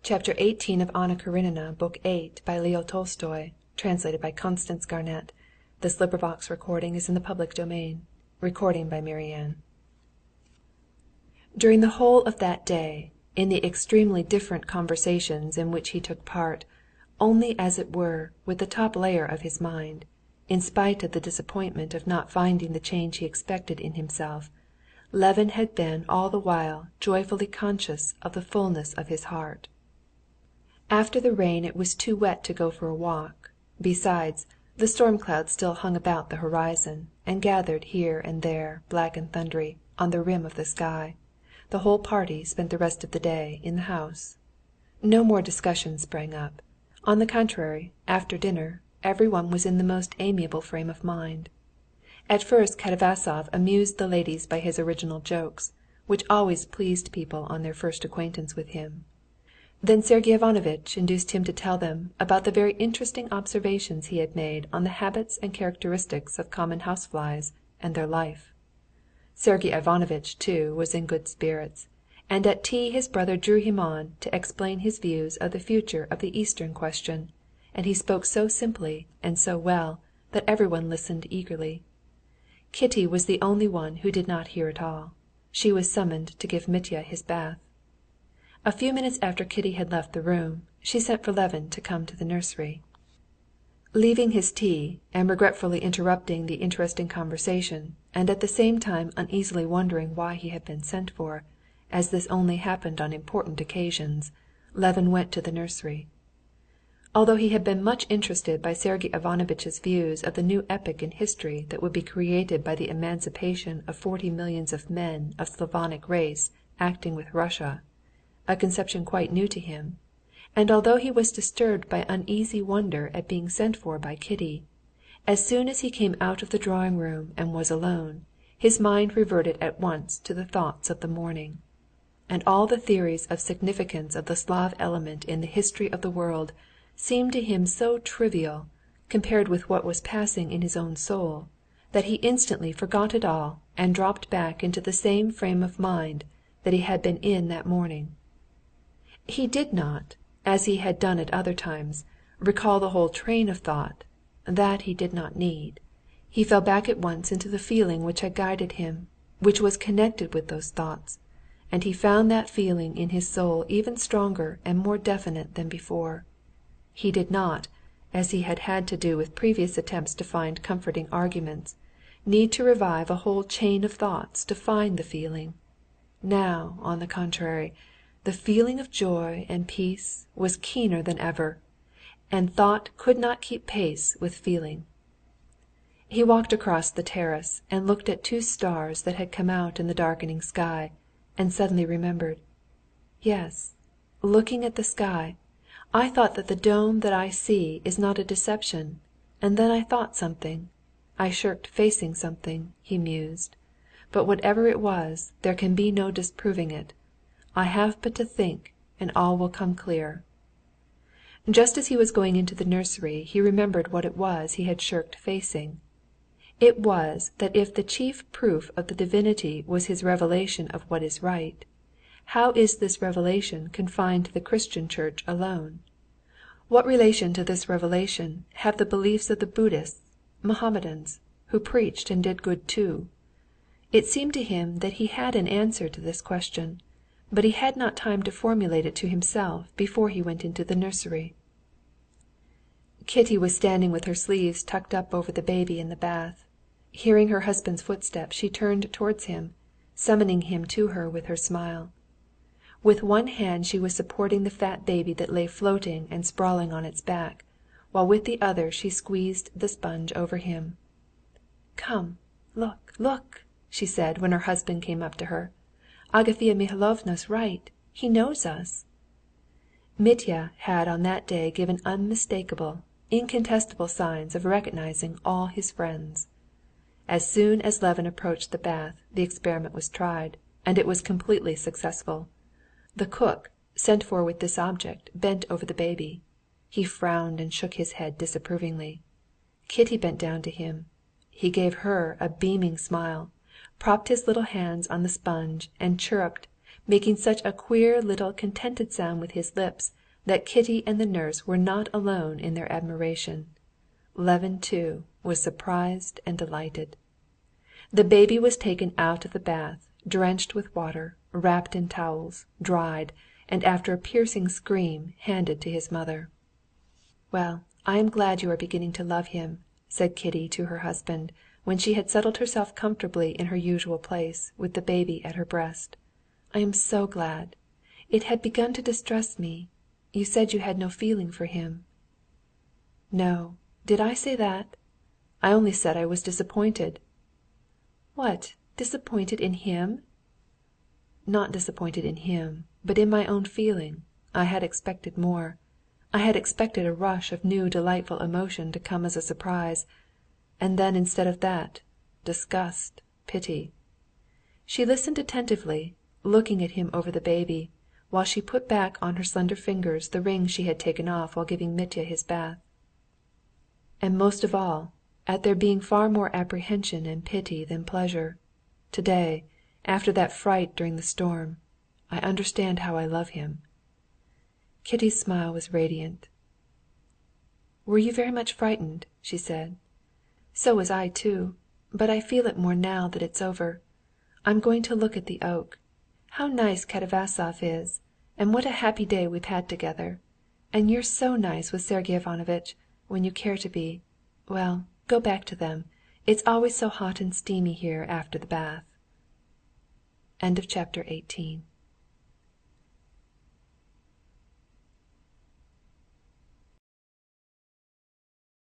Chapter 18 of Anna Karenina, Book 8, by Leo Tolstoy, translated by Constance Garnett. This recording is in the public domain. During the whole of that day, in the extremely different conversations in which he took part, only as it were with the top layer of his mind, in spite of the disappointment of not finding the change he expected in himself, Levin had been all the while joyfully conscious of the fullness of his heart. After the rain it was too wet to go for a walk. Besides, the storm clouds still hung about the horizon, and gathered here and there, black and thundery, on the rim of the sky. The whole party spent the rest of the day in the house. No more discussion sprang up. On the contrary, after dinner, every one was in the most amiable frame of mind. At first Katavasov amused the ladies by his original jokes, which always pleased people on their first acquaintance with him. Then Sergey Ivanovitch induced him to tell them about the very interesting observations he had made on the habits and characteristics of common houseflies and their life. Sergey Ivanovitch, too, was in good spirits, and at tea his brother drew him on to explain his views of the future of the Eastern question, and he spoke so simply and so well that everyone listened eagerly. Kitty was the only one who did not hear it all. She was summoned to give Mitya his bath. A few minutes after Kitty had left the room, she sent for Levin to come to the nursery. Leaving his tea, and regretfully interrupting the interesting conversation, and at the same time uneasily wondering why he had been sent for, as this only happened on important occasions, Levin went to the nursery. Although he had been much interested by Sergey Ivanovitch's views of the new epoch in history that would be created by the emancipation of 40 millions of men of Slavonic race acting with Russia, a conception quite new to him, and although he was disturbed by uneasy wonder at being sent for by Kitty, as soon as he came out of the drawing-room and was alone, his mind reverted at once to the thoughts of the morning. And all the theories of significance of the Slav element in the history of the world seemed to him so trivial, compared with what was passing in his own soul, that he instantly forgot it all and dropped back into the same frame of mind that he had been in that morning. He did not, as he had done at other times, recall the whole train of thought. That he did not need. He fell back at once into the feeling which had guided him, which was connected with those thoughts, and he found that feeling in his soul even stronger and more definite than before. He did not, as he had had to do with previous attempts to find comforting arguments, need to revive a whole chain of thoughts to find the feeling. Now, on the contrary, the feeling of joy and peace was keener than ever, and thought could not keep pace with feeling. He walked across the terrace and looked at two stars that had come out in the darkening sky, and suddenly remembered. Yes, looking at the sky, I thought that the dome that I see is not a deception, and then I thought something. I shirked facing something, he mused. But whatever it was, there can be no disproving it. I have but to think, and all will come clear. Just as he was going into the nursery, he remembered what it was he had shirked facing. It was that if the chief proof of the divinity was his revelation of what is right, how is this revelation confined to the Christian Church alone? What relation to this revelation have the beliefs of the Buddhists, Mohammedans, who preached and did good too? It seemed to him that he had an answer to this question, but he had not time to formulate it to himself before he went into the nursery. Kitty was standing with her sleeves tucked up over the baby in the bath. Hearing her husband's footsteps, she turned towards him, summoning him to her with her smile. With one hand she was supporting the fat baby that lay floating and sprawling on its back, while with the other she squeezed the sponge over him. "Come, look, look!" she said when her husband came up to her. "Agafea Mihalovna's right. He knows us." Mitya had on that day given unmistakable, incontestable signs of recognizing all his friends. As soon as Levin approached the bath, the experiment was tried, and it was completely successful. The cook, sent for with this object, bent over the baby. He frowned and shook his head disapprovingly. Kitty bent down to him. He gave her a beaming smile, propped his little hands on the sponge, and chirruped making such a queer little contented sound with his lips that Kitty and the nurse were not alone in their admiration. Levin, too, was surprised and delighted. The baby was taken out of the bath, drenched with water, wrapped in towels, dried, and after a piercing scream handed to his mother. "Well, I am glad you are beginning to love him," said Kitty to her husband, when she had settled herself comfortably in her usual place, with the baby at her breast. "I am so glad. It had begun to distress me. You said you had no feeling for him." "No, did I say that? I only said I was disappointed." "What, disappointed in him?" "Not disappointed in him, but in my own feeling. I had expected more. I had expected a rush of new delightful emotion to come as a surprise, and then instead of that, disgust, pity." She listened attentively, looking at him over the baby, while she put back on her slender fingers the ring she had taken off while giving Mitya his bath. "And most of all, at there being far more apprehension and pity than pleasure. Today, after that fright during the storm, I understand how I love him." Kitty's smile was radiant. "Were you very much frightened?" she said. "So was I too, but I feel it more now that it's over. I'm going to look at the oak. How nice Katavasov is, and what a happy day we've had together. And you're so nice with Sergey Ivanovitch, when you care to be. Well, go back to them. It's always so hot and steamy here after the bath." Chapter 19.